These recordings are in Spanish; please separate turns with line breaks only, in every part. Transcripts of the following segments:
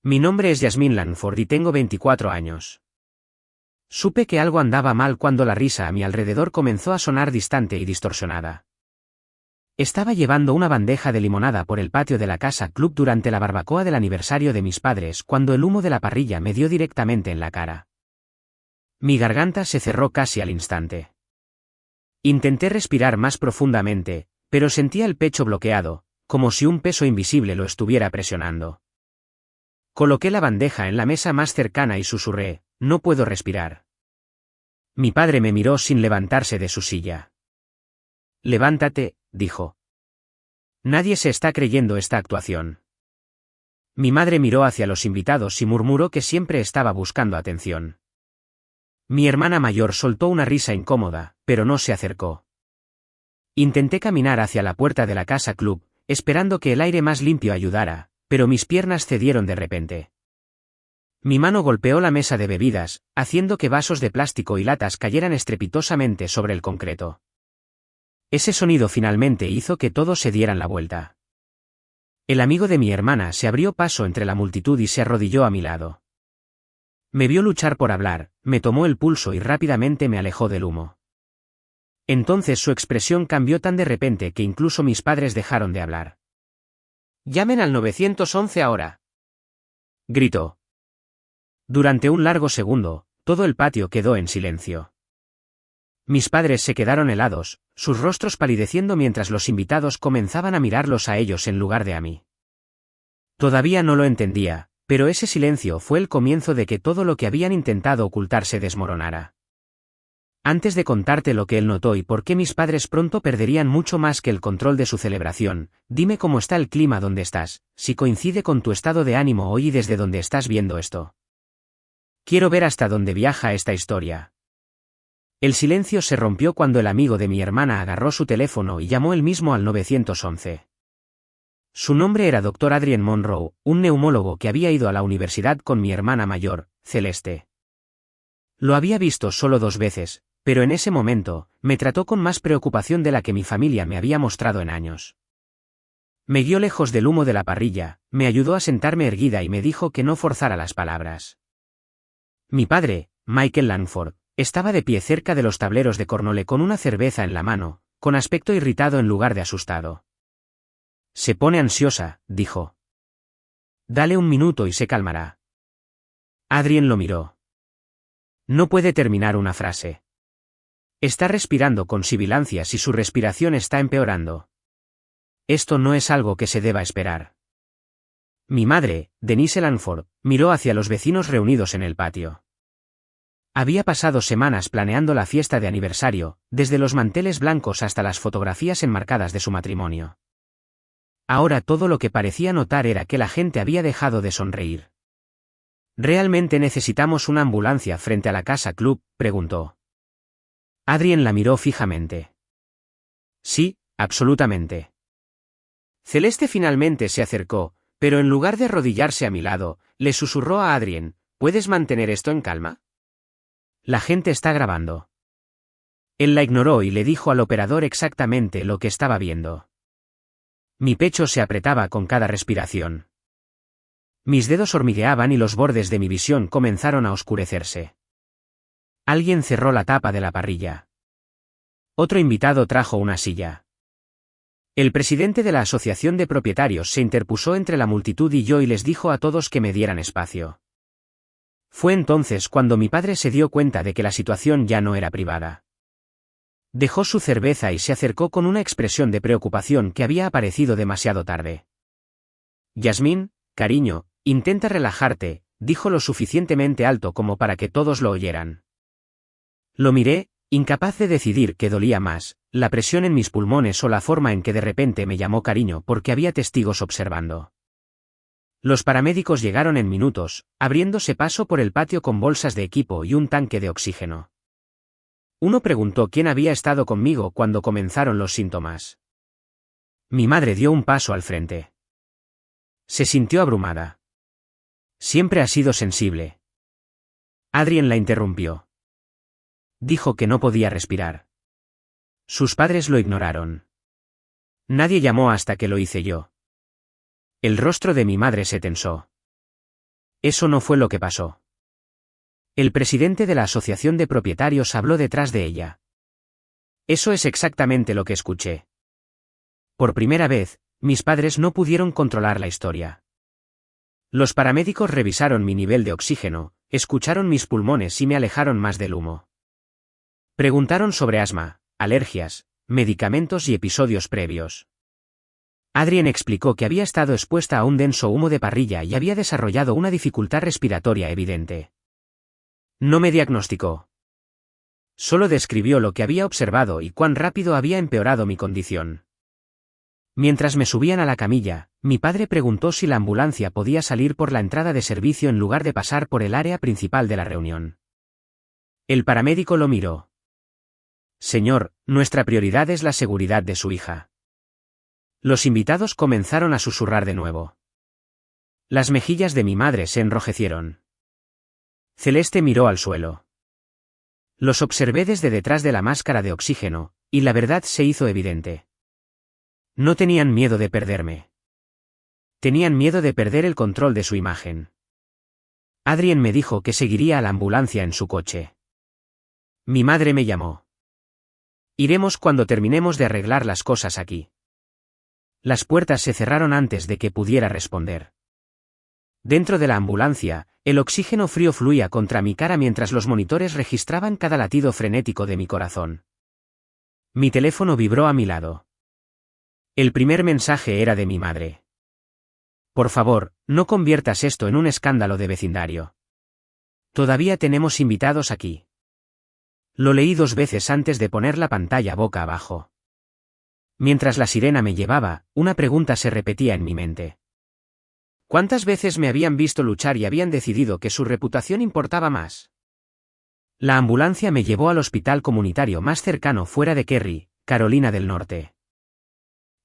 Mi nombre es Jasmine Langford y tengo 24 años. Supe que algo andaba mal cuando la risa a mi alrededor comenzó a sonar distante y distorsionada. Estaba llevando una bandeja de limonada por el patio de la casa club durante la barbacoa del aniversario de mis padres cuando el humo de la parrilla me dio directamente en la cara. Mi garganta se cerró casi al instante. Intenté respirar más profundamente, pero sentía el pecho bloqueado, como si un peso invisible lo estuviera presionando. Coloqué la bandeja en la mesa más cercana y susurré, «No puedo respirar». Mi padre me miró sin levantarse de su silla. «Levántate», dijo. Nadie se está creyendo esta actuación. Mi madre miró hacia los invitados y murmuró que siempre estaba buscando atención. Mi hermana mayor soltó una risa incómoda, pero no se acercó. Intenté caminar hacia la puerta de la casa club, esperando que el aire más limpio ayudara, pero mis piernas cedieron de repente. Mi mano golpeó la mesa de bebidas, haciendo que vasos de plástico y latas cayeran estrepitosamente sobre el concreto. Ese sonido finalmente hizo que todos se dieran la vuelta. El amigo de mi hermana se abrió paso entre la multitud y se arrodilló a mi lado. Me vio luchar por hablar, me tomó el pulso y rápidamente me alejó del humo. Entonces su expresión cambió tan de repente que incluso mis padres dejaron de hablar. «Llamen al 911 ahora», gritó. Durante un largo segundo, todo el patio quedó en silencio. Mis padres se quedaron helados, sus rostros palideciendo mientras los invitados comenzaban a mirarlos a ellos en lugar de a mí. Todavía no lo entendía, pero ese silencio fue el comienzo de que todo lo que habían intentado ocultar se desmoronara. Antes de contarte lo que él notó y por qué mis padres pronto perderían mucho más que el control de su celebración, dime cómo está el clima donde estás, si coincide con tu estado de ánimo hoy y desde donde estás viendo esto. Quiero ver hasta dónde viaja esta historia. El silencio se rompió cuando el amigo de mi hermana agarró su teléfono y llamó él mismo al 911. Su nombre era Dr. Adrien Monroe, un neumólogo que había ido a la universidad con mi hermana mayor, Celeste. Lo había visto solo 2 veces, pero en ese momento, me trató con más preocupación de la que mi familia me había mostrado en años. Me guió lejos del humo de la parrilla, me ayudó a sentarme erguida y me dijo que no forzara las palabras. Mi padre, Michael Langford, estaba de pie cerca de los tableros de Cornole con una cerveza en la mano, con aspecto irritado en lugar de asustado. «Se pone ansiosa», dijo. «Dale un minuto y se calmará». Adrien lo miró. No puede terminar una frase. Está respirando con sibilancias y su respiración está empeorando. Esto no es algo que se deba esperar. Mi madre, Denise Langford, miró hacia los vecinos reunidos en el patio. Había pasado semanas planeando la fiesta de aniversario, desde los manteles blancos hasta las fotografías enmarcadas de su matrimonio. Ahora todo lo que parecía notar era que la gente había dejado de sonreír. «¿Realmente necesitamos una ambulancia frente a la casa club?», preguntó. Adrien la miró fijamente. «Sí, absolutamente». Celeste finalmente se acercó, pero en lugar de arrodillarse a mi lado, le susurró a Adrien, «¿Puedes mantener esto en calma? La gente está grabando». Él la ignoró y le dijo al operador exactamente lo que estaba viendo. Mi pecho se apretaba con cada respiración. Mis dedos hormigueaban y los bordes de mi visión comenzaron a oscurecerse. Alguien cerró la tapa de la parrilla. Otro invitado trajo una silla. El presidente de la asociación de propietarios se interpuso entre la multitud y yo y les dijo a todos que me dieran espacio. Fue entonces cuando mi padre se dio cuenta de que la situación ya no era privada. Dejó su cerveza y se acercó con una expresión de preocupación que había aparecido demasiado tarde. «Jasmine, cariño, intenta relajarte», dijo lo suficientemente alto como para que todos lo oyeran. Lo miré, incapaz de decidir qué dolía más, la presión en mis pulmones o la forma en que de repente me llamó cariño porque había testigos observando. Los paramédicos llegaron en minutos, abriéndose paso por el patio con bolsas de equipo y un tanque de oxígeno. Uno preguntó quién había estado conmigo cuando comenzaron los síntomas. Mi madre dio un paso al frente. Se sintió abrumada. Siempre ha sido sensible. Adrien la interrumpió. Dijo que no podía respirar. Sus padres lo ignoraron. Nadie llamó hasta que lo hice yo. El rostro de mi madre se tensó. Eso no fue lo que pasó. El presidente de la asociación de propietarios habló detrás de ella. Eso es exactamente lo que escuché. Por primera vez, mis padres no pudieron controlar la historia. Los paramédicos revisaron mi nivel de oxígeno, escucharon mis pulmones y me alejaron más del humo. Preguntaron sobre asma, alergias, medicamentos y episodios previos. Adrien explicó que había estado expuesta a un denso humo de parrilla y había desarrollado una dificultad respiratoria evidente. No me diagnosticó. Solo describió lo que había observado y cuán rápido había empeorado mi condición. Mientras me subían a la camilla, mi padre preguntó si la ambulancia podía salir por la entrada de servicio en lugar de pasar por el área principal de la reunión. El paramédico lo miró. Señor, nuestra prioridad es la seguridad de su hija. Los invitados comenzaron a susurrar de nuevo. Las mejillas de mi madre se enrojecieron. Celeste miró al suelo. Los observé desde detrás de la máscara de oxígeno, y la verdad se hizo evidente. No tenían miedo de perderme. Tenían miedo de perder el control de su imagen. Adrien me dijo que seguiría a la ambulancia en su coche. Mi madre me llamó. Iremos cuando terminemos de arreglar las cosas aquí. Las puertas se cerraron antes de que pudiera responder. Dentro de la ambulancia, el oxígeno frío fluía contra mi cara mientras los monitores registraban cada latido frenético de mi corazón. Mi teléfono vibró a mi lado. El primer mensaje era de mi madre. Por favor, no conviertas esto en un escándalo de vecindario. Todavía tenemos invitados aquí. Lo leí 2 veces antes de poner la pantalla boca abajo. Mientras la sirena me llevaba, una pregunta se repetía en mi mente. ¿Cuántas veces me habían visto luchar y habían decidido que su reputación importaba más? La ambulancia me llevó al hospital comunitario más cercano fuera de Kerry, Carolina del Norte.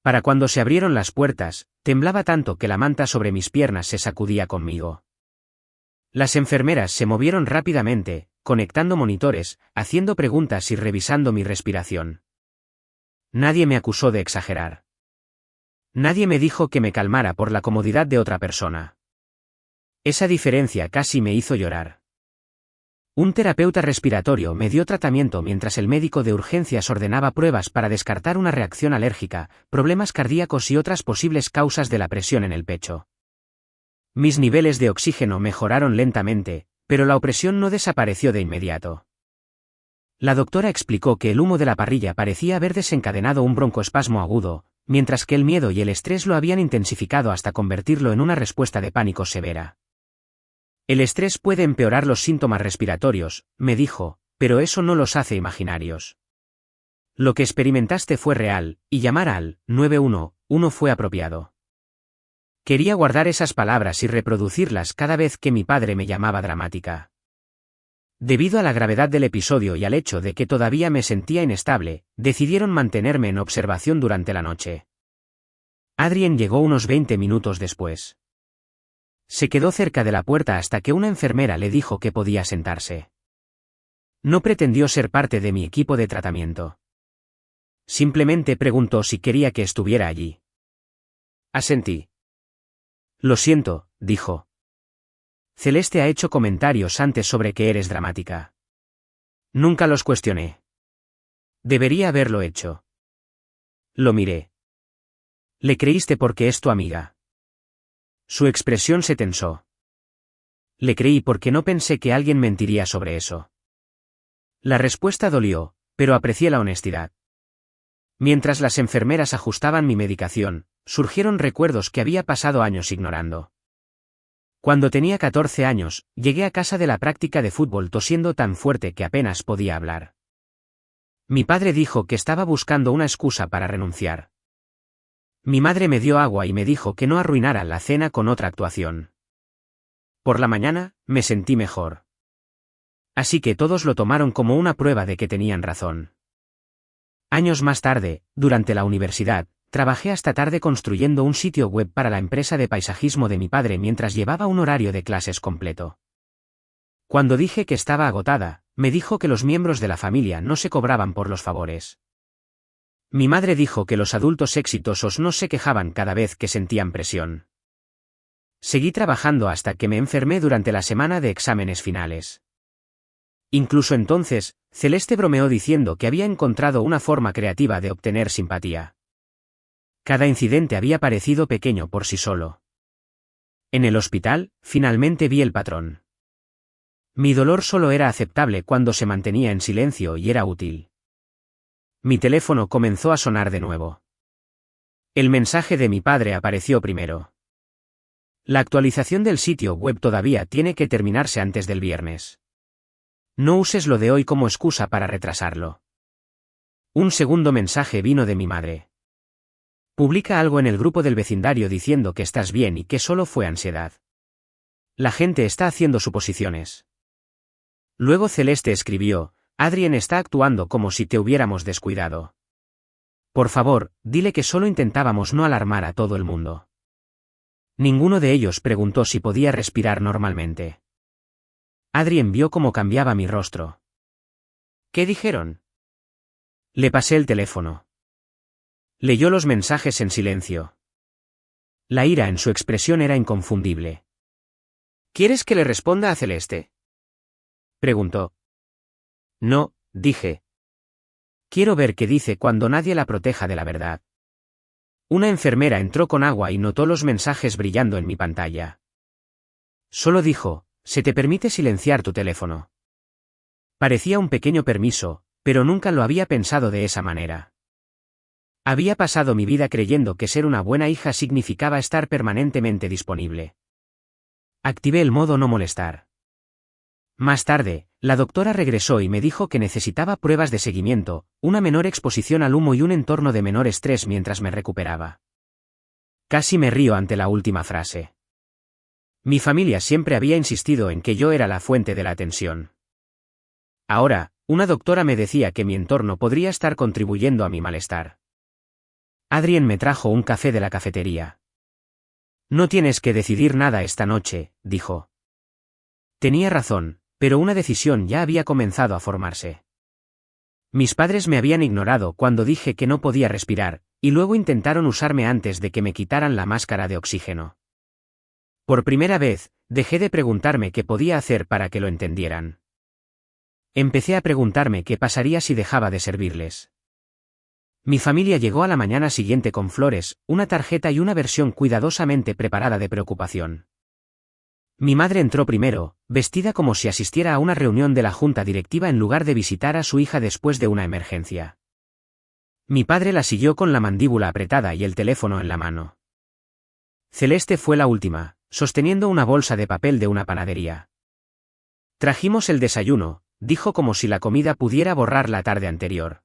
Para cuando se abrieron las puertas, temblaba tanto que la manta sobre mis piernas se sacudía conmigo. Las enfermeras se movieron rápidamente, conectando monitores, haciendo preguntas y revisando mi respiración. Nadie me acusó de exagerar. Nadie me dijo que me calmara por la comodidad de otra persona. Esa diferencia casi me hizo llorar. Un terapeuta respiratorio me dio tratamiento mientras el médico de urgencias ordenaba pruebas para descartar una reacción alérgica, problemas cardíacos y otras posibles causas de la presión en el pecho. Mis niveles de oxígeno mejoraron lentamente, pero la opresión no desapareció de inmediato. La doctora explicó que el humo de la parrilla parecía haber desencadenado un broncoespasmo agudo, mientras que el miedo y el estrés lo habían intensificado hasta convertirlo en una respuesta de pánico severa. El estrés puede empeorar los síntomas respiratorios, me dijo, pero eso no los hace imaginarios. Lo que experimentaste fue real, y llamar al 911 fue apropiado. Quería guardar esas palabras y reproducirlas cada vez que mi padre me llamaba dramática. Debido a la gravedad del episodio y al hecho de que todavía me sentía inestable, decidieron mantenerme en observación durante la noche. Adrien llegó unos 20 minutos después. Se quedó cerca de la puerta hasta que una enfermera le dijo que podía sentarse. No pretendió ser parte de mi equipo de tratamiento. Simplemente preguntó si quería que estuviera allí. Asentí. Lo siento, dijo. Celeste ha hecho comentarios antes sobre que eres dramática. Nunca los cuestioné. Debería haberlo hecho. Lo miré. Le creíste porque es tu amiga. Su expresión se tensó. Le creí porque no pensé que alguien mentiría sobre eso. La respuesta dolió, pero aprecié la honestidad. Mientras las enfermeras ajustaban mi medicación, surgieron recuerdos que había pasado años ignorando. Cuando tenía 14 años, llegué a casa de la práctica de fútbol tosiendo tan fuerte que apenas podía hablar. Mi padre dijo que estaba buscando una excusa para renunciar. Mi madre me dio agua y me dijo que no arruinara la cena con otra actuación. Por la mañana, me sentí mejor. Así que todos lo tomaron como una prueba de que tenían razón. Años más tarde, durante la universidad, trabajé hasta tarde construyendo un sitio web para la empresa de paisajismo de mi padre mientras llevaba un horario de clases completo. Cuando dije que estaba agotada, me dijo que los miembros de la familia no se cobraban por los favores. Mi madre dijo que los adultos exitosos no se quejaban cada vez que sentían presión. Seguí trabajando hasta que me enfermé durante la semana de exámenes finales. Incluso entonces, Celeste bromeó diciendo que había encontrado una forma creativa de obtener simpatía. Cada incidente había parecido pequeño por sí solo. En el hospital, finalmente vi el patrón. Mi dolor solo era aceptable cuando se mantenía en silencio y era útil. Mi teléfono comenzó a sonar de nuevo. El mensaje de mi padre apareció primero. La actualización del sitio web todavía tiene que terminarse antes del viernes. No uses lo de hoy como excusa para retrasarlo. Un segundo mensaje vino de mi madre. Publica algo en el grupo del vecindario diciendo que estás bien y que solo fue ansiedad. La gente está haciendo suposiciones. Luego Celeste escribió, Adrien está actuando como si te hubiéramos descuidado. Por favor, dile que solo intentábamos no alarmar a todo el mundo. Ninguno de ellos preguntó si podía respirar normalmente. Adrien vio cómo cambiaba mi rostro. ¿Qué dijeron? Le pasé el teléfono. Leyó los mensajes en silencio. La ira en su expresión era inconfundible. ¿Quieres que le responda a Celeste? Preguntó. No, dije. Quiero ver qué dice cuando nadie la proteja de la verdad. Una enfermera entró con agua y notó los mensajes brillando en mi pantalla. Solo dijo, se te permite silenciar tu teléfono. Parecía un pequeño permiso, pero nunca lo había pensado de esa manera. Había pasado mi vida creyendo que ser una buena hija significaba estar permanentemente disponible. Activé el modo no molestar. Más tarde, la doctora regresó y me dijo que necesitaba pruebas de seguimiento, una menor exposición al humo y un entorno de menor estrés mientras me recuperaba. Casi me río ante la última frase. Mi familia siempre había insistido en que yo era la fuente de la tensión. Ahora, una doctora me decía que mi entorno podría estar contribuyendo a mi malestar. Adrien me trajo un café de la cafetería. No tienes que decidir nada esta noche, dijo. Tenía razón, pero una decisión ya había comenzado a formarse. Mis padres me habían ignorado cuando dije que no podía respirar, y luego intentaron usarme antes de que me quitaran la máscara de oxígeno. Por primera vez, dejé de preguntarme qué podía hacer para que lo entendieran. Empecé a preguntarme qué pasaría si dejaba de servirles. Mi familia llegó a la mañana siguiente con flores, una tarjeta y una versión cuidadosamente preparada de preocupación. Mi madre entró primero, vestida como si asistiera a una reunión de la junta directiva en lugar de visitar a su hija después de una emergencia. Mi padre la siguió con la mandíbula apretada y el teléfono en la mano. Celeste fue la última, sosteniendo una bolsa de papel de una panadería. Trajimos el desayuno, dijo como si la comida pudiera borrar la tarde anterior.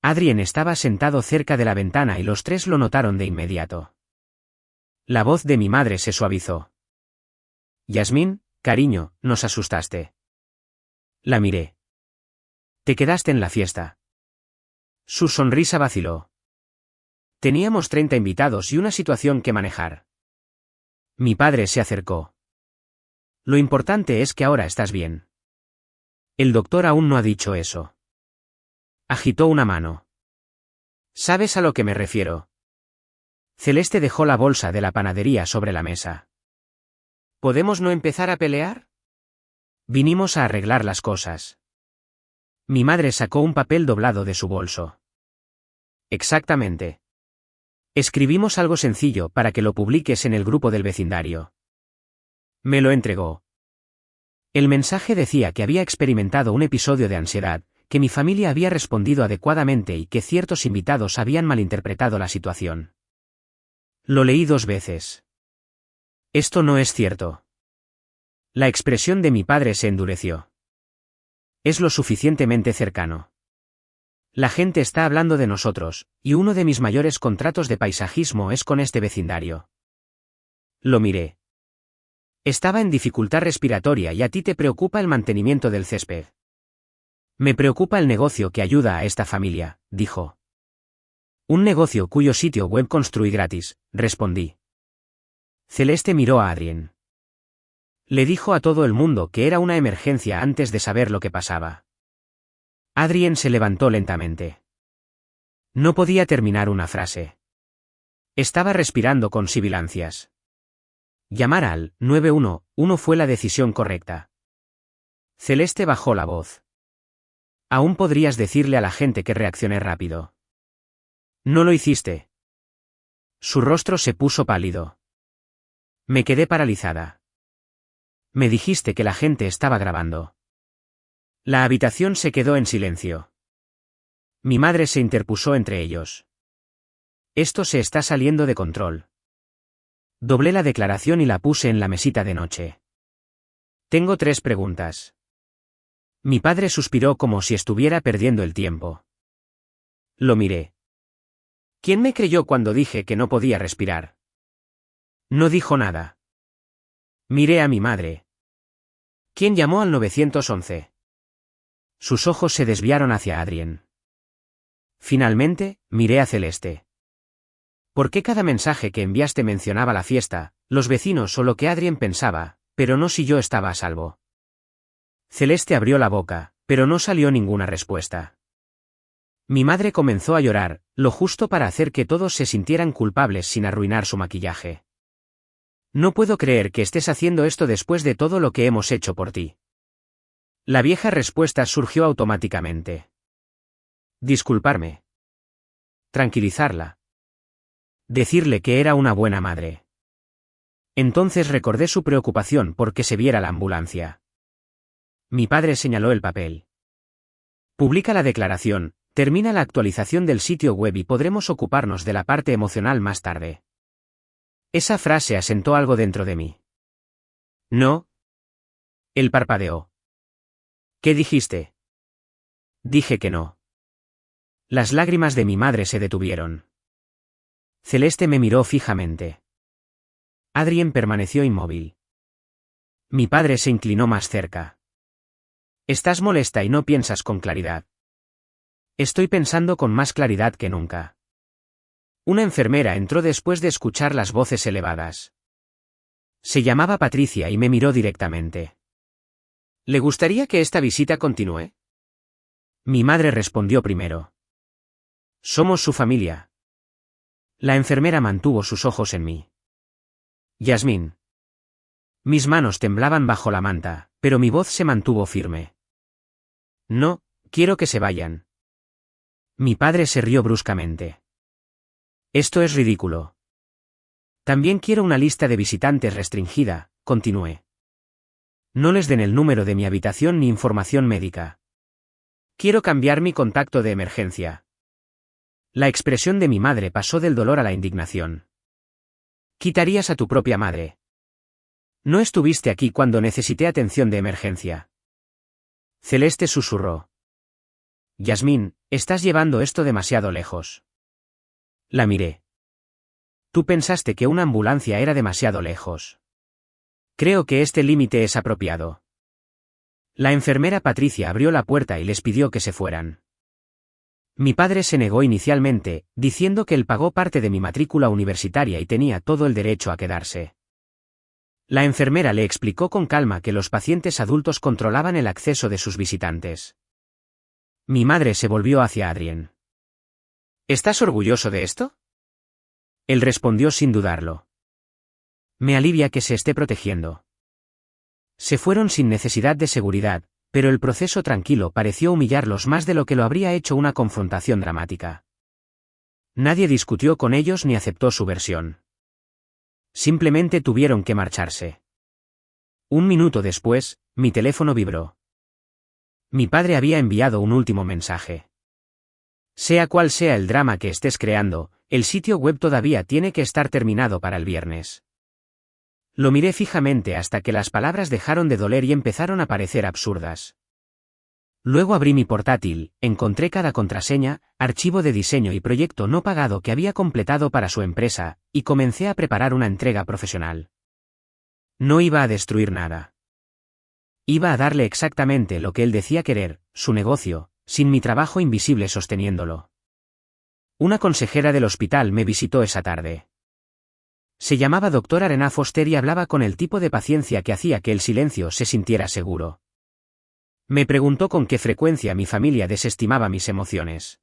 Adrien estaba sentado cerca de la ventana y los tres lo notaron de inmediato. La voz de mi madre se suavizó. Yasmín, cariño, nos asustaste. La miré. Te quedaste en la fiesta. Su sonrisa vaciló. Teníamos 30 invitados y una situación que manejar. Mi padre se acercó. Lo importante es que ahora estás bien. El doctor aún no ha dicho eso. Agitó una mano. ¿Sabes a lo que me refiero? Celeste dejó la bolsa de la panadería sobre la mesa. ¿Podemos no empezar a pelear? Vinimos a arreglar las cosas. Mi madre sacó un papel doblado de su bolso. Exactamente. Escribimos algo sencillo para que lo publiques en el grupo del vecindario. Me lo entregó. El mensaje decía que había experimentado un episodio de ansiedad, que mi familia había respondido adecuadamente y que ciertos invitados habían malinterpretado la situación. Lo leí 2 veces. Esto no es cierto. La expresión de mi padre se endureció. Es lo suficientemente cercano. La gente está hablando de nosotros, y uno de mis mayores contratos de paisajismo es con este vecindario. Lo miré. Estaba en dificultad respiratoria y a ti te preocupa el mantenimiento del césped. Me preocupa el negocio que ayuda a esta familia, dijo. Un negocio cuyo sitio web construí gratis, respondí. Celeste miró a Adrien. Le dijo a todo el mundo que era una emergencia antes de saber lo que pasaba. Adrien se levantó lentamente. No podía terminar una frase. Estaba respirando con sibilancias. Llamar al 911 fue la decisión correcta. Celeste bajó la voz. Aún podrías decirle a la gente que reaccioné rápido. No lo hiciste. Su rostro se puso pálido. Me quedé paralizada. Me dijiste que la gente estaba grabando. La habitación se quedó en silencio. Mi madre se interpuso entre ellos. Esto se está saliendo de control. Doblé la declaración y la puse en la mesita de noche. Tengo 3 preguntas. Mi padre suspiró como si estuviera perdiendo el tiempo. Lo miré. ¿Quién me creyó cuando dije que no podía respirar? No dijo nada. Miré a mi madre. ¿Quién llamó al 911? Sus ojos se desviaron hacia Adrien. Finalmente, miré a Celeste. ¿Por qué cada mensaje que enviaste mencionaba la fiesta, los vecinos o lo que Adrien pensaba, pero no si yo estaba a salvo? Celeste abrió la boca, pero no salió ninguna respuesta. Mi madre comenzó a llorar, lo justo para hacer que todos se sintieran culpables sin arruinar su maquillaje. No puedo creer que estés haciendo esto después de todo lo que hemos hecho por ti. La vieja respuesta surgió automáticamente. Disculparme. Tranquilizarla. Decirle que era una buena madre. Entonces recordé su preocupación por que se viera la ambulancia. Mi padre señaló el papel. Publica la declaración, termina la actualización del sitio web y podremos ocuparnos de la parte emocional más tarde. Esa frase asentó algo dentro de mí. No. Él parpadeó. ¿Qué dijiste? Dije que no. Las lágrimas de mi madre se detuvieron. Celeste me miró fijamente. Adrien permaneció inmóvil. Mi padre se inclinó más cerca. Estás molesta y no piensas con claridad. Estoy pensando con más claridad que nunca. Una enfermera entró después de escuchar las voces elevadas. Se llamaba Patricia y me miró directamente. ¿Le gustaría que esta visita continúe? Mi madre respondió primero. Somos su familia. La enfermera mantuvo sus ojos en mí. Yasmín. Mis manos temblaban bajo la manta, pero mi voz se mantuvo firme. No, quiero que se vayan. Mi padre se rió bruscamente. Esto es ridículo. También quiero una lista de visitantes restringida, continué. No les den el número de mi habitación ni información médica. Quiero cambiar mi contacto de emergencia. La expresión de mi madre pasó del dolor a la indignación. Quitarías a tu propia madre. No estuviste aquí cuando necesité atención de emergencia. Celeste susurró. Yasmín, estás llevando esto demasiado lejos. La miré. Tú pensaste que una ambulancia era demasiado lejos. Creo que este límite es apropiado. La enfermera Patricia abrió la puerta y les pidió que se fueran. Mi padre se negó inicialmente, diciendo que él pagó parte de mi matrícula universitaria y tenía todo el derecho a quedarse. La enfermera le explicó con calma que los pacientes adultos controlaban el acceso de sus visitantes. Mi madre se volvió hacia Adrien. ¿Estás orgulloso de esto? Él respondió sin dudarlo. Me alivia que se esté protegiendo. Se fueron sin necesidad de seguridad, pero el proceso tranquilo pareció humillarlos más de lo que lo habría hecho una confrontación dramática. Nadie discutió con ellos ni aceptó su versión. Simplemente tuvieron que marcharse. Un minuto después, mi teléfono vibró. Mi padre había enviado un último mensaje. Sea cual sea el drama que estés creando, el sitio web todavía tiene que estar terminado para el viernes. Lo miré fijamente hasta que las palabras dejaron de doler y empezaron a parecer absurdas. Luego abrí mi portátil, encontré cada contraseña, archivo de diseño y proyecto no pagado que había completado para su empresa, y comencé a preparar una entrega profesional. No iba a destruir nada. Iba a darle exactamente lo que él decía querer, su negocio, sin mi trabajo invisible sosteniéndolo. Una consejera del hospital me visitó esa tarde. Se llamaba Dr. Arena Foster y hablaba con el tipo de paciencia que hacía que el silencio se sintiera seguro. Me preguntó con qué frecuencia mi familia desestimaba mis emociones.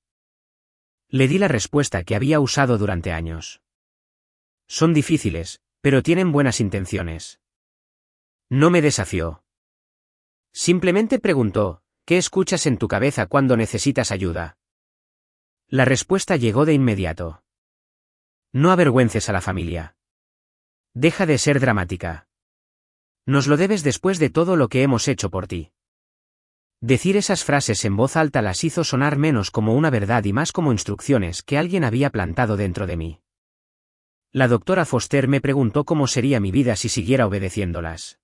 Le di la respuesta que había usado durante años. Son difíciles, pero tienen buenas intenciones. No me desafió. Simplemente preguntó, ¿qué escuchas en tu cabeza cuando necesitas ayuda? La respuesta llegó de inmediato. No avergüences a la familia. Deja de ser dramática. Nos lo debes después de todo lo que hemos hecho por ti. Decir esas frases en voz alta las hizo sonar menos como una verdad y más como instrucciones que alguien había plantado dentro de mí. La doctora Foster me preguntó cómo sería mi vida si siguiera obedeciéndolas.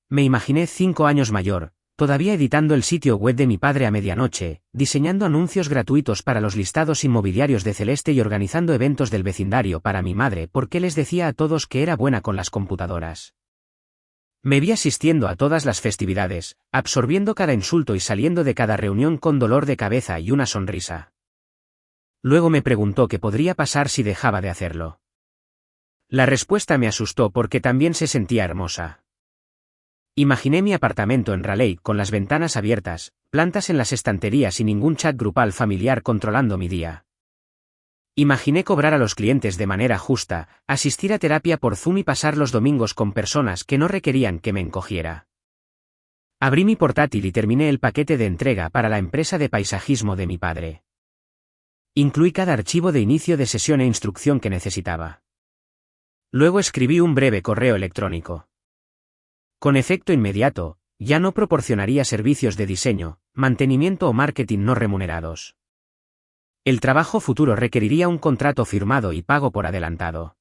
Me imaginé 5 años mayor, todavía editando el sitio web de mi padre a medianoche, diseñando anuncios gratuitos para los listados inmobiliarios de Celeste y organizando eventos del vecindario para mi madre porque les decía a todos que era buena con las computadoras. Me vi asistiendo a todas las festividades, absorbiendo cada insulto y saliendo de cada reunión con dolor de cabeza y una sonrisa. Luego me preguntó qué podría pasar si dejaba de hacerlo. La respuesta me asustó porque también se sentía hermosa. Imaginé mi apartamento en Raleigh con las ventanas abiertas, plantas en las estanterías y ningún chat grupal familiar controlando mi día. Imaginé cobrar a los clientes de manera justa, asistir a terapia por Zoom y pasar los domingos con personas que no requerían que me encogiera. Abrí mi portátil y terminé el paquete de entrega para la empresa de paisajismo de mi padre. Incluí cada archivo de inicio de sesión e instrucción que necesitaba. Luego escribí un breve correo electrónico. Con efecto inmediato, ya no proporcionaría servicios de diseño, mantenimiento o marketing no remunerados. El trabajo futuro requeriría un contrato firmado y pago por adelantado.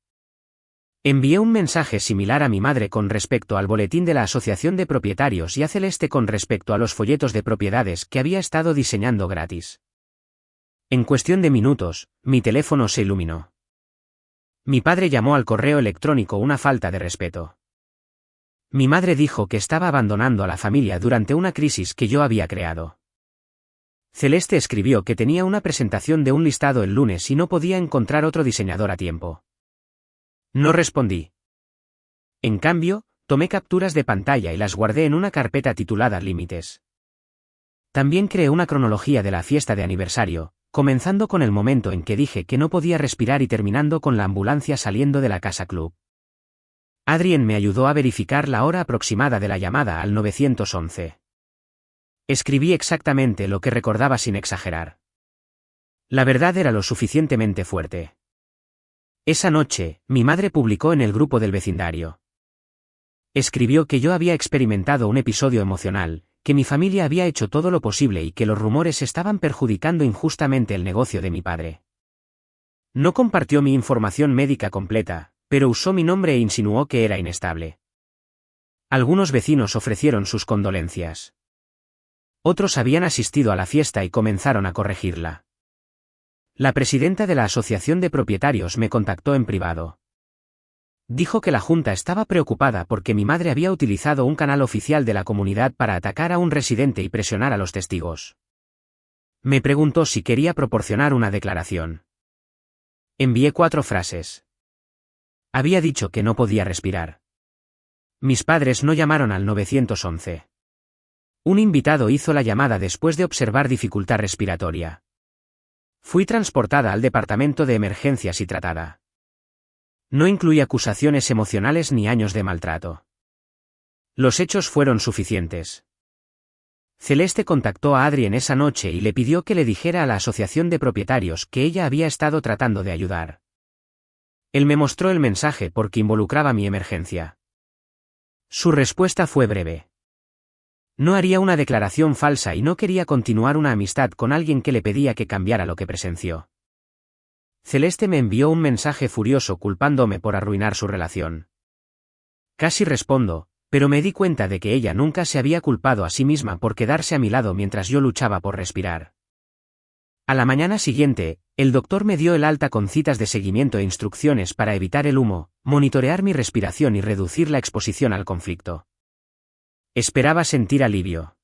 Envié un mensaje similar a mi madre con respecto al boletín de la Asociación de Propietarios y a Celeste con respecto a los folletos de propiedades que había estado diseñando gratis. En cuestión de minutos, mi teléfono se iluminó. Mi padre llamó al correo electrónico una falta de respeto. Mi madre dijo que estaba abandonando a la familia durante una crisis que yo había creado. Celeste escribió que tenía una presentación de un listado el lunes y no podía encontrar otro diseñador a tiempo. No respondí. En cambio, tomé capturas de pantalla y las guardé en una carpeta titulada Límites. También creé una cronología de la fiesta de aniversario, comenzando con el momento en que dije que no podía respirar y terminando con la ambulancia saliendo de la casa club. Adrien me ayudó a verificar la hora aproximada de la llamada al 911. Escribí exactamente lo que recordaba sin exagerar. La verdad era lo suficientemente fuerte. Esa noche, mi madre publicó en el grupo del vecindario. Escribió que yo había experimentado un episodio emocional, que mi familia había hecho todo lo posible y que los rumores estaban perjudicando injustamente el negocio de mi padre. No compartió mi información médica completa, pero usó mi nombre e insinuó que era inestable. Algunos vecinos ofrecieron sus condolencias. Otros habían asistido a la fiesta y comenzaron a corregirla. La presidenta de la Asociación de Propietarios me contactó en privado. Dijo que la junta estaba preocupada porque mi madre había utilizado un canal oficial de la comunidad para atacar a un residente y presionar a los testigos. Me preguntó si quería proporcionar una declaración. Envié 4 frases. Había dicho que no podía respirar. Mis padres no llamaron al 911. Un invitado hizo la llamada después de observar dificultad respiratoria. Fui transportada al departamento de emergencias y tratada. No incluí acusaciones emocionales ni años de maltrato. Los hechos fueron suficientes. Celeste contactó a Adrien esa noche y le pidió que le dijera a la asociación de propietarios que ella había estado tratando de ayudar. Él me mostró el mensaje porque involucraba mi emergencia. Su respuesta fue breve. No haría una declaración falsa y no quería continuar una amistad con alguien que le pedía que cambiara lo que presenció. Celeste me envió un mensaje furioso culpándome por arruinar su relación. Casi respondo, pero me di cuenta de que ella nunca se había culpado a sí misma por quedarse a mi lado mientras yo luchaba por respirar. A la mañana siguiente, el doctor me dio el alta con citas de seguimiento e instrucciones para evitar el humo, monitorear mi respiración y reducir la exposición al conflicto. Esperaba sentir alivio.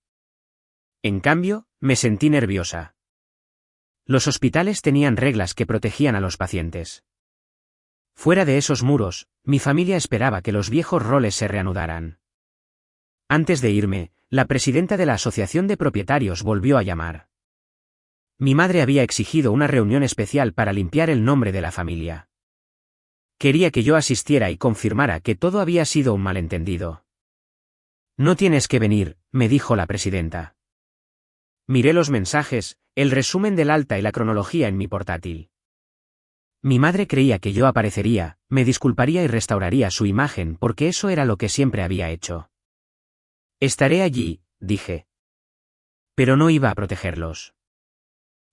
En cambio, me sentí nerviosa. Los hospitales tenían reglas que protegían a los pacientes. Fuera de esos muros, mi familia esperaba que los viejos roles se reanudaran. Antes de irme, la presidenta de la Asociación de Propietarios volvió a llamar. Mi madre había exigido una reunión especial para limpiar el nombre de la familia. Quería que yo asistiera y confirmara que todo había sido un malentendido. No tienes que venir, me dijo la presidenta. Miré los mensajes, el resumen del alta y la cronología en mi portátil. Mi madre creía que yo aparecería, me disculparía y restauraría su imagen porque eso era lo que siempre había hecho. Estaré allí, dije. Pero no iba a protegerlos.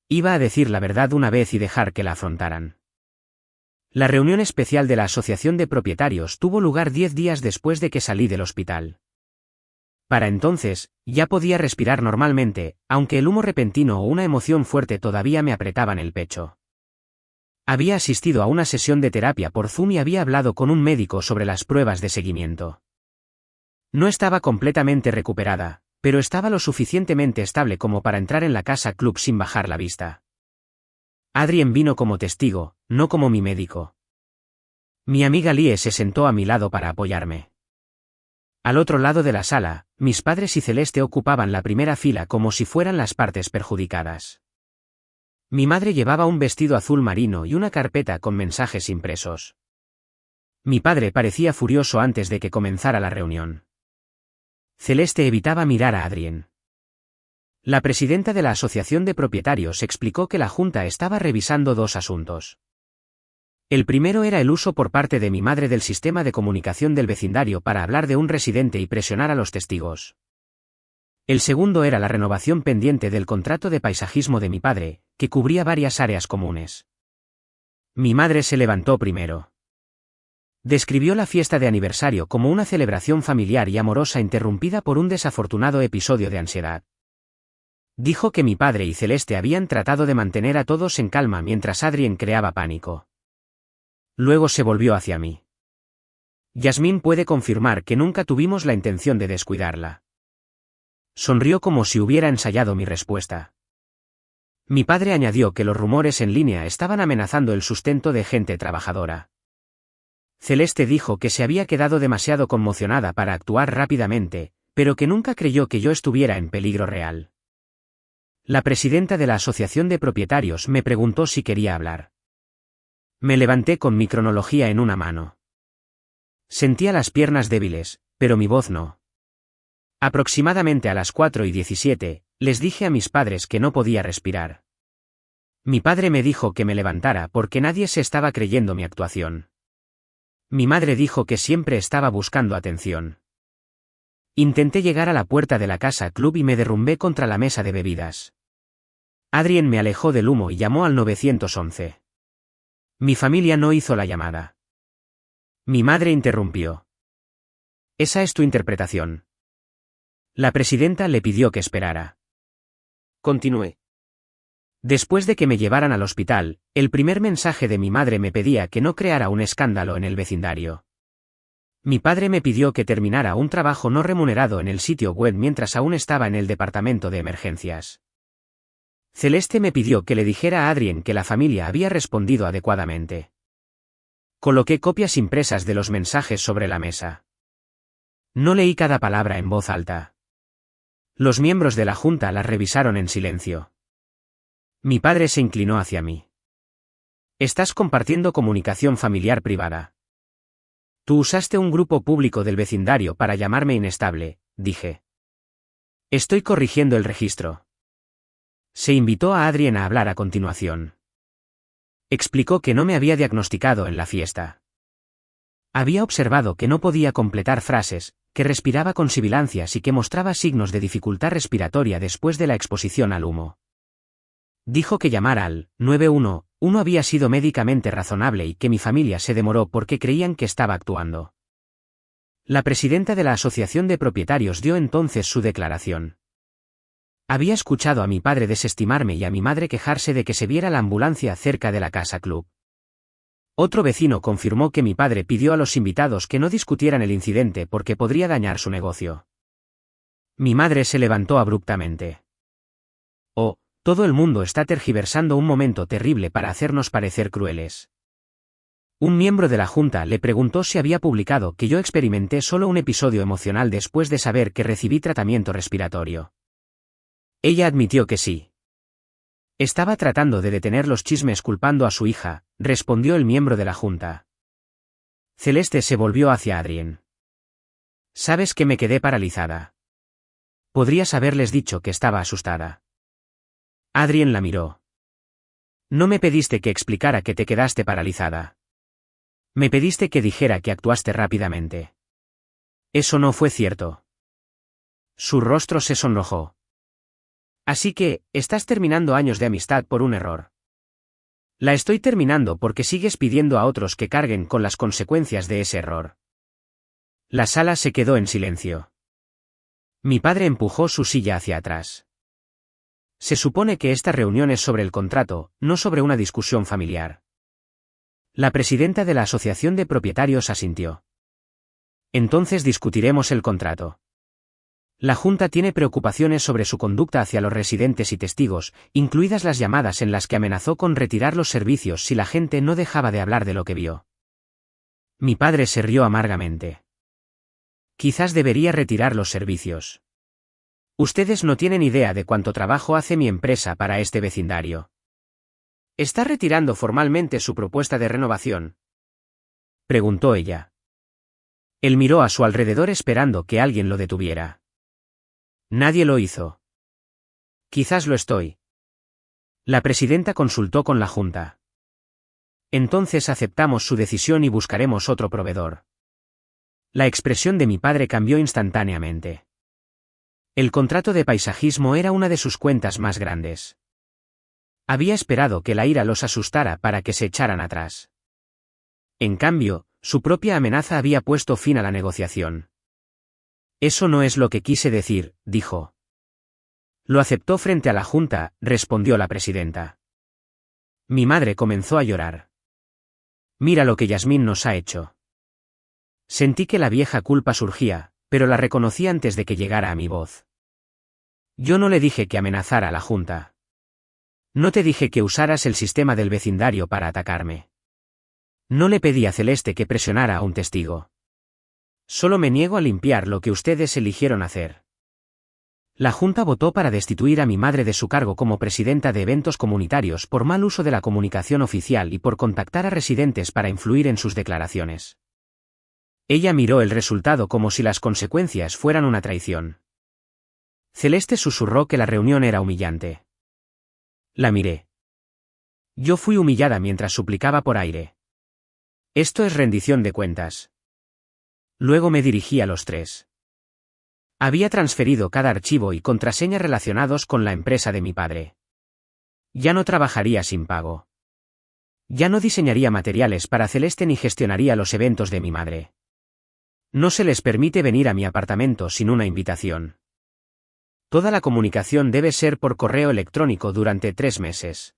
Iba a decir la verdad una vez y dejar que la afrontaran. La reunión especial de la Asociación de Propietarios tuvo lugar 10 días después de que salí del hospital. Para entonces, ya podía respirar normalmente, aunque el humo repentino o una emoción fuerte todavía me apretaban el pecho. Había asistido a una sesión de terapia por Zoom y había hablado con un médico sobre las pruebas de seguimiento. No estaba completamente recuperada, pero estaba lo suficientemente estable como para entrar en la casa club sin bajar la vista. Adrien vino como testigo, no como mi médico. Mi amiga Lie se sentó a mi lado para apoyarme. Al otro lado de la sala, mis padres y Celeste ocupaban la primera fila como si fueran las partes perjudicadas. Mi madre llevaba un vestido azul marino y una carpeta con mensajes impresos. Mi padre parecía furioso antes de que comenzara la reunión. Celeste evitaba mirar a Adrien. La presidenta de la Asociación de Propietarios explicó que la Junta estaba revisando 2 asuntos. El primero era el uso por parte de mi madre del sistema de comunicación del vecindario para hablar de un residente y presionar a los testigos. El segundo era la renovación pendiente del contrato de paisajismo de mi padre, que cubría varias áreas comunes. Mi madre se levantó primero. Describió la fiesta de aniversario como una celebración familiar y amorosa interrumpida por un desafortunado episodio de ansiedad. Dijo que mi padre y Celeste habían tratado de mantener a todos en calma mientras Adrien creaba pánico. Luego se volvió hacia mí. Yasmín puede confirmar que nunca tuvimos la intención de descuidarla. Sonrió como si hubiera ensayado mi respuesta. Mi padre añadió que los rumores en línea estaban amenazando el sustento de gente trabajadora. Celeste dijo que se había quedado demasiado conmocionada para actuar rápidamente, pero que nunca creyó que yo estuviera en peligro real. La presidenta de la Asociación de Propietarios me preguntó si quería hablar. Me levanté con mi cronología en una mano. Sentía las piernas débiles, pero mi voz no. Aproximadamente a las 4:17, les dije a mis padres que no podía respirar. Mi padre me dijo que me levantara porque nadie se estaba creyendo mi actuación. Mi madre dijo que siempre estaba buscando atención. Intenté llegar a la puerta de la casa club y me derrumbé contra la mesa de bebidas. Adrien me alejó del humo y llamó al 911. Mi familia no hizo la llamada. Mi madre interrumpió. ¿Esa es tu interpretación? La presidenta le pidió que esperara. Continué. Después de que me llevaran al hospital, el primer mensaje de mi madre me pedía que no creara un escándalo en el vecindario. Mi padre me pidió que terminara un trabajo no remunerado en el sitio web mientras aún estaba en el departamento de emergencias. Celeste me pidió que le dijera a Adrien que la familia había respondido adecuadamente. Coloqué copias impresas de los mensajes sobre la mesa. No leí cada palabra en voz alta. Los miembros de la Junta las revisaron en silencio. Mi padre se inclinó hacia mí. Estás compartiendo comunicación familiar privada. Tú usaste un grupo público del vecindario para llamarme inestable, dije. Estoy corrigiendo el registro. Se invitó a Adrien a hablar a continuación. Explicó que no me había diagnosticado en la fiesta. Había observado que no podía completar frases, que respiraba con sibilancias y que mostraba signos de dificultad respiratoria después de la exposición al humo. Dijo que llamar al 911 había sido médicamente razonable y que mi familia se demoró porque creían que estaba actuando. La presidenta de la Asociación de Propietarios dio entonces su declaración. Había escuchado a mi padre desestimarme y a mi madre quejarse de que se viera la ambulancia cerca de la casa club. Otro vecino confirmó que mi padre pidió a los invitados que no discutieran el incidente porque podría dañar su negocio. Mi madre se levantó abruptamente. Oh, todo el mundo está tergiversando un momento terrible para hacernos parecer crueles. Un miembro de la Junta le preguntó si había publicado que yo experimenté solo un episodio emocional después de saber que recibí tratamiento respiratorio. Ella admitió que sí. Estaba tratando de detener los chismes culpando a su hija, respondió el miembro de la Junta. Celeste se volvió hacia Adrien. Sabes que me quedé paralizada. Podrías haberles dicho que estaba asustada. Adrien la miró. No me pediste que explicara que te quedaste paralizada. Me pediste que dijera que actuaste rápidamente. Eso no fue cierto. Su rostro se sonrojó. Así que, estás terminando años de amistad por un error. La estoy terminando porque sigues pidiendo a otros que carguen con las consecuencias de ese error. La sala se quedó en silencio. Mi padre empujó su silla hacia atrás. Se supone que esta reunión es sobre el contrato, no sobre una discusión familiar. La presidenta de la Asociación de Propietarios asintió. Entonces discutiremos el contrato. La Junta tiene preocupaciones sobre su conducta hacia los residentes y testigos, incluidas las llamadas en las que amenazó con retirar los servicios si la gente no dejaba de hablar de lo que vio. Mi padre se rió amargamente. Quizás debería retirar los servicios. Ustedes no tienen idea de cuánto trabajo hace mi empresa para este vecindario. ¿Está retirando formalmente su propuesta de renovación?, preguntó ella. Él miró a su alrededor esperando que alguien lo detuviera. Nadie lo hizo. Quizás lo estoy. La presidenta consultó con la Junta. Entonces aceptamos su decisión y buscaremos otro proveedor. La expresión de mi padre cambió instantáneamente. El contrato de paisajismo era una de sus cuentas más grandes. Había esperado que la ira los asustara para que se echaran atrás. En cambio, su propia amenaza había puesto fin a la negociación. Eso no es lo que quise decir, dijo. Lo aceptó frente a la Junta, respondió la presidenta. Mi madre comenzó a llorar. Mira lo que Yasmín nos ha hecho. Sentí que la vieja culpa surgía, pero la reconocí antes de que llegara a mi voz. Yo no le dije que amenazara a la Junta. No te dije que usaras el sistema del vecindario para atacarme. No le pedí a Celeste que presionara a un testigo. Solo me niego a limpiar lo que ustedes eligieron hacer. La Junta votó para destituir a mi madre de su cargo como presidenta de eventos comunitarios por mal uso de la comunicación oficial y por contactar a residentes para influir en sus declaraciones. Ella miró el resultado como si las consecuencias fueran una traición. Celeste susurró que la reunión era humillante. La miré. Yo fui humillada mientras suplicaba por aire. Esto es rendición de cuentas. Luego me dirigí a los tres. Había transferido cada archivo y contraseña relacionados con la empresa de mi padre. Ya no trabajaría sin pago. Ya no diseñaría materiales para Celeste ni gestionaría los eventos de mi madre. No se les permite venir a mi apartamento sin una invitación. Toda la comunicación debe ser por correo electrónico durante 3 meses.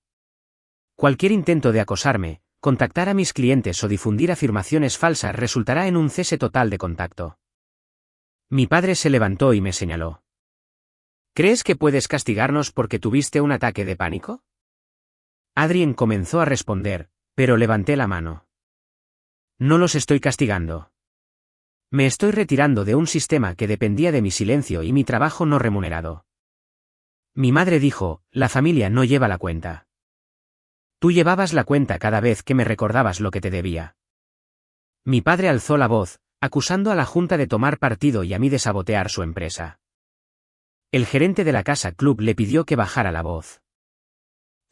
Cualquier intento de acosarme, contactar a mis clientes o difundir afirmaciones falsas resultará en un cese total de contacto. Mi padre se levantó y me señaló. ¿Crees que puedes castigarnos porque tuviste un ataque de pánico? Adrien comenzó a responder, pero levanté la mano. No los estoy castigando. Me estoy retirando de un sistema que dependía de mi silencio y mi trabajo no remunerado. Mi madre dijo, la familia no lleva la cuenta. Tú llevabas la cuenta cada vez que me recordabas lo que te debía. Mi padre alzó la voz, acusando a la Junta de tomar partido y a mí de sabotear su empresa. El gerente de la casa club le pidió que bajara la voz.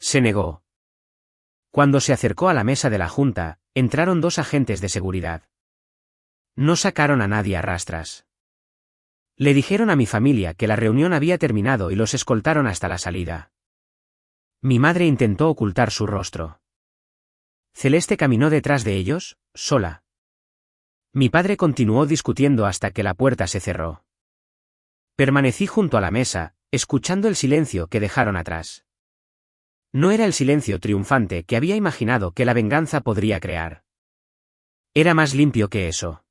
Se negó. Cuando se acercó a la mesa de la Junta, entraron 2 agentes de seguridad. No sacaron a nadie a rastras. Le dijeron a mi familia que la reunión había terminado y los escoltaron hasta la salida. Mi madre intentó ocultar su rostro. Celeste caminó detrás de ellos, sola. Mi padre continuó discutiendo hasta que la puerta se cerró. Permanecí junto a la mesa, escuchando el silencio que dejaron atrás. No era el silencio triunfante que había imaginado que la venganza podría crear. Era más limpio que eso.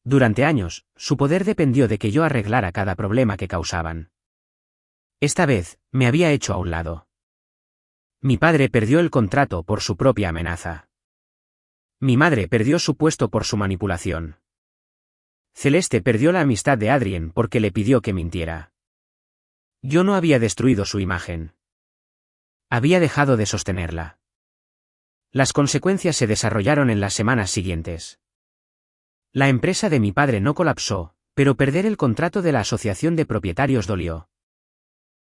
Durante años, su poder dependió de que yo arreglara cada problema que causaban. Esta vez, me había hecho a un lado. Mi padre perdió el contrato por su propia amenaza. Mi madre perdió su puesto por su manipulación. Celeste perdió la amistad de Adrien porque le pidió que mintiera. Yo no había destruido su imagen. Había dejado de sostenerla. Las consecuencias se desarrollaron en las semanas siguientes. La empresa de mi padre no colapsó, pero perder el contrato de la asociación de propietarios dolió.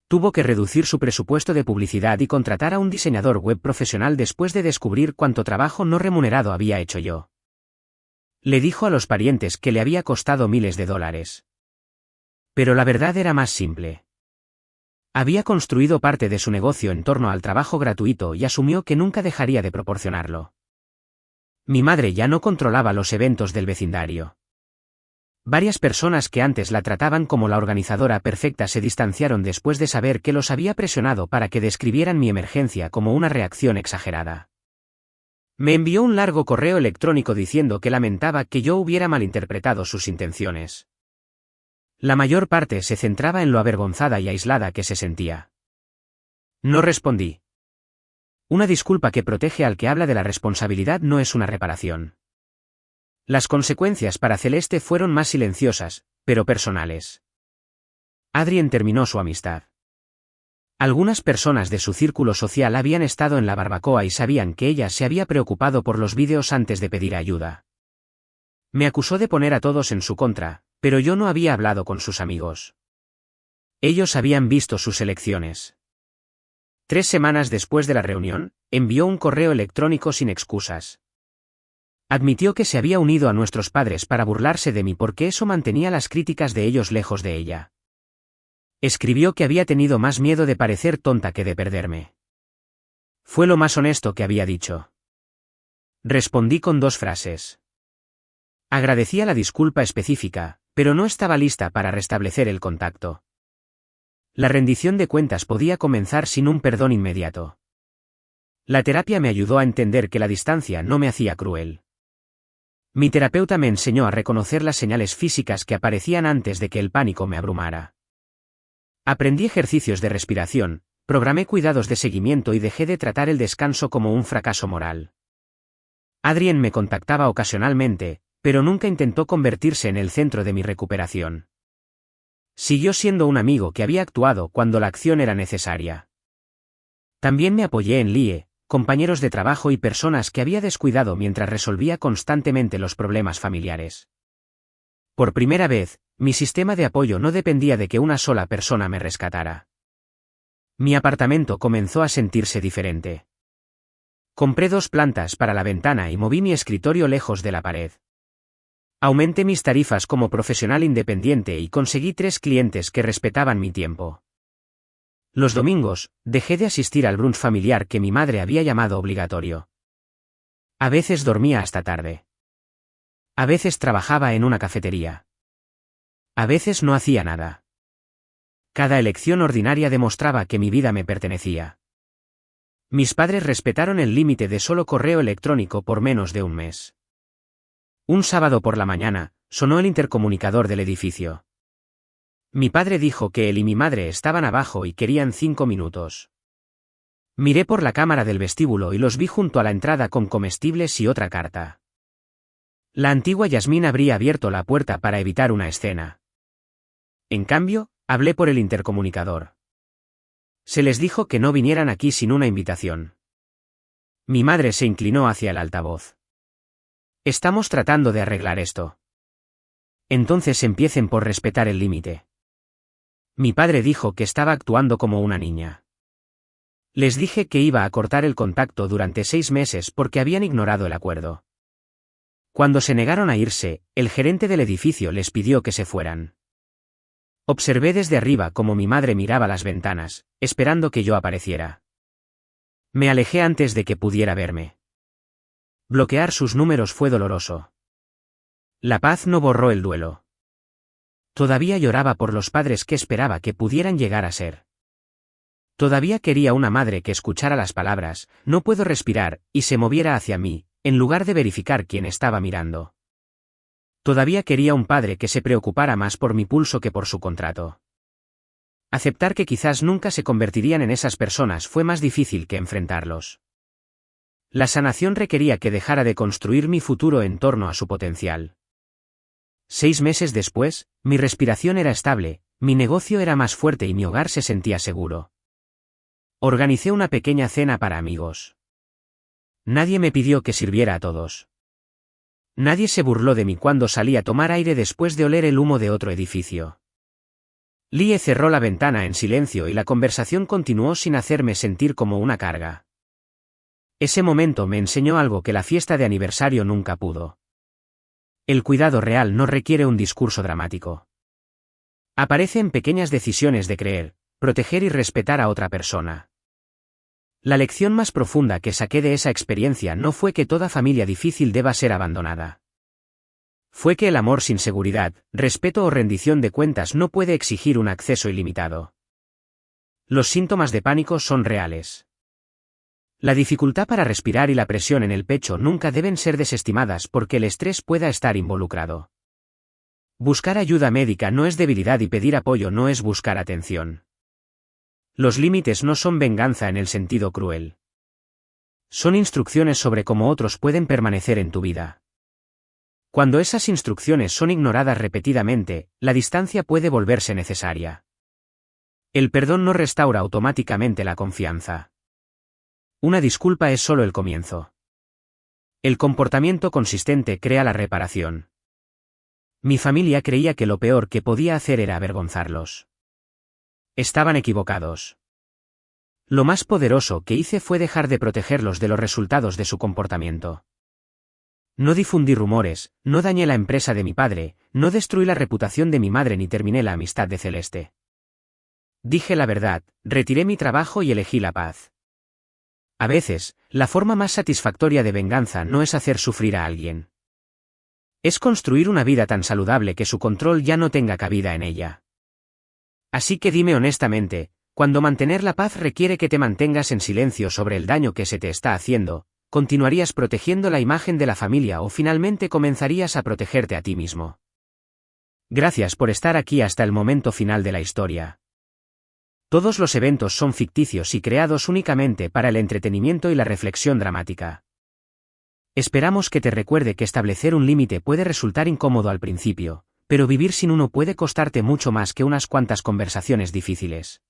Tuvo que reducir su presupuesto de publicidad y contratar a un diseñador web profesional después de descubrir cuánto trabajo no remunerado había hecho yo. Le dijo a los parientes que le había costado miles de dólares. Pero la verdad era más simple. Había construido parte de su negocio en torno al trabajo gratuito y asumió que nunca dejaría de proporcionarlo. Mi madre ya no controlaba los eventos del vecindario. Varias personas que antes la trataban como la organizadora perfecta se distanciaron después de saber que los había presionado para que describieran mi emergencia como una reacción exagerada. Me envió un largo correo electrónico diciendo que lamentaba que yo hubiera malinterpretado sus intenciones. La mayor parte se centraba en lo avergonzada y aislada que se sentía. No respondí. Una disculpa que protege al que habla de la responsabilidad no es una reparación. Las consecuencias para Celeste fueron más silenciosas, pero personales. Adrien terminó su amistad. Algunas personas de su círculo social habían estado en la barbacoa y sabían que ella se había preocupado por los vídeos antes de pedir ayuda. Me acusó de poner a todos en su contra, pero yo no había hablado con sus amigos. Ellos habían visto sus elecciones. 3 semanas después de la reunión, envió un correo electrónico sin excusas. Admitió que se había unido a nuestros padres para burlarse de mí porque eso mantenía las críticas de ellos lejos de ella. Escribió que había tenido más miedo de parecer tonta que de perderme. Fue lo más honesto que había dicho. Respondí con 2 frases. Agradecía la disculpa específica, pero no estaba lista para restablecer el contacto. La rendición de cuentas podía comenzar sin un perdón inmediato. La terapia me ayudó a entender que la distancia no me hacía cruel. Mi terapeuta me enseñó a reconocer las señales físicas que aparecían antes de que el pánico me abrumara. Aprendí ejercicios de respiración, programé cuidados de seguimiento y dejé de tratar el descanso como un fracaso moral. Adrien me contactaba ocasionalmente, pero nunca intentó convertirse en el centro de mi recuperación. Siguió siendo un amigo que había actuado cuando la acción era necesaria. También me apoyé en Lie, compañeros de trabajo y personas que había descuidado mientras resolvía constantemente los problemas familiares. Por primera vez, mi sistema de apoyo no dependía de que una sola persona me rescatara. Mi apartamento comenzó a sentirse diferente. Compré 2 plantas para la ventana y moví mi escritorio lejos de la pared. Aumenté mis tarifas como profesional independiente y conseguí 3 clientes que respetaban mi tiempo. Los domingos, dejé de asistir al brunch familiar que mi madre había llamado obligatorio. A veces dormía hasta tarde. A veces trabajaba en una cafetería. A veces no hacía nada. Cada elección ordinaria demostraba que mi vida me pertenecía. Mis padres respetaron el límite de solo correo electrónico por menos de un mes. Un sábado por la mañana, sonó el intercomunicador del edificio. Mi padre dijo que él y mi madre estaban abajo y querían 5 minutos. Miré por la cámara del vestíbulo y los vi junto a la entrada con comestibles y otra carta. La antigua Yasmín habría abierto la puerta para evitar una escena. En cambio, hablé por el intercomunicador. Se les dijo que no vinieran aquí sin una invitación. Mi madre se inclinó hacia el altavoz. Estamos tratando de arreglar esto. Entonces empiecen por respetar el límite. Mi padre dijo que estaba actuando como una niña. Les dije que iba a cortar el contacto durante 6 meses porque habían ignorado el acuerdo. Cuando se negaron a irse, el gerente del edificio les pidió que se fueran. Observé desde arriba cómo mi madre miraba las ventanas, esperando que yo apareciera. Me alejé antes de que pudiera verme. Bloquear sus números fue doloroso. La paz no borró el duelo. Todavía lloraba por los padres que esperaba que pudieran llegar a ser. Todavía quería una madre que escuchara las palabras, no puedo respirar, y se moviera hacia mí, en lugar de verificar quién estaba mirando. Todavía quería un padre que se preocupara más por mi pulso que por su contrato. Aceptar que quizás nunca se convertirían en esas personas fue más difícil que enfrentarlos. La sanación requería que dejara de construir mi futuro en torno a su potencial. 6 meses después, mi respiración era estable, mi negocio era más fuerte y mi hogar se sentía seguro. Organicé una pequeña cena para amigos. Nadie me pidió que sirviera a todos. Nadie se burló de mí cuando salí a tomar aire después de oler el humo de otro edificio. Lie cerró la ventana en silencio y la conversación continuó sin hacerme sentir como una carga. Ese momento me enseñó algo que la fiesta de aniversario nunca pudo. El cuidado real no requiere un discurso dramático. Aparece en pequeñas decisiones de creer, proteger y respetar a otra persona. La lección más profunda que saqué de esa experiencia no fue que toda familia difícil deba ser abandonada. Fue que el amor sin seguridad, respeto o rendición de cuentas no puede exigir un acceso ilimitado. Los síntomas de pánico son reales. La dificultad para respirar y la presión en el pecho nunca deben ser desestimadas porque el estrés pueda estar involucrado. Buscar ayuda médica no es debilidad y pedir apoyo no es buscar atención. Los límites no son venganza en el sentido cruel. Son instrucciones sobre cómo otros pueden permanecer en tu vida. Cuando esas instrucciones son ignoradas repetidamente, la distancia puede volverse necesaria. El perdón no restaura automáticamente la confianza. Una disculpa es solo el comienzo. El comportamiento consistente crea la reparación. Mi familia creía que lo peor que podía hacer era avergonzarlos. Estaban equivocados. Lo más poderoso que hice fue dejar de protegerlos de los resultados de su comportamiento. No difundí rumores, no dañé la empresa de mi padre, no destruí la reputación de mi madre ni terminé la amistad de Celeste. Dije la verdad, retiré mi trabajo y elegí la paz. A veces, la forma más satisfactoria de venganza no es hacer sufrir a alguien. Es construir una vida tan saludable que su control ya no tenga cabida en ella. Así que dime honestamente, cuando mantener la paz requiere que te mantengas en silencio sobre el daño que se te está haciendo, ¿continuarías protegiendo la imagen de la familia o finalmente comenzarías a protegerte a ti mismo? Gracias por estar aquí hasta el momento final de la historia. Todos los eventos son ficticios y creados únicamente para el entretenimiento y la reflexión dramática. Esperamos que te recuerde que establecer un límite puede resultar incómodo al principio, pero vivir sin uno puede costarte mucho más que unas cuantas conversaciones difíciles.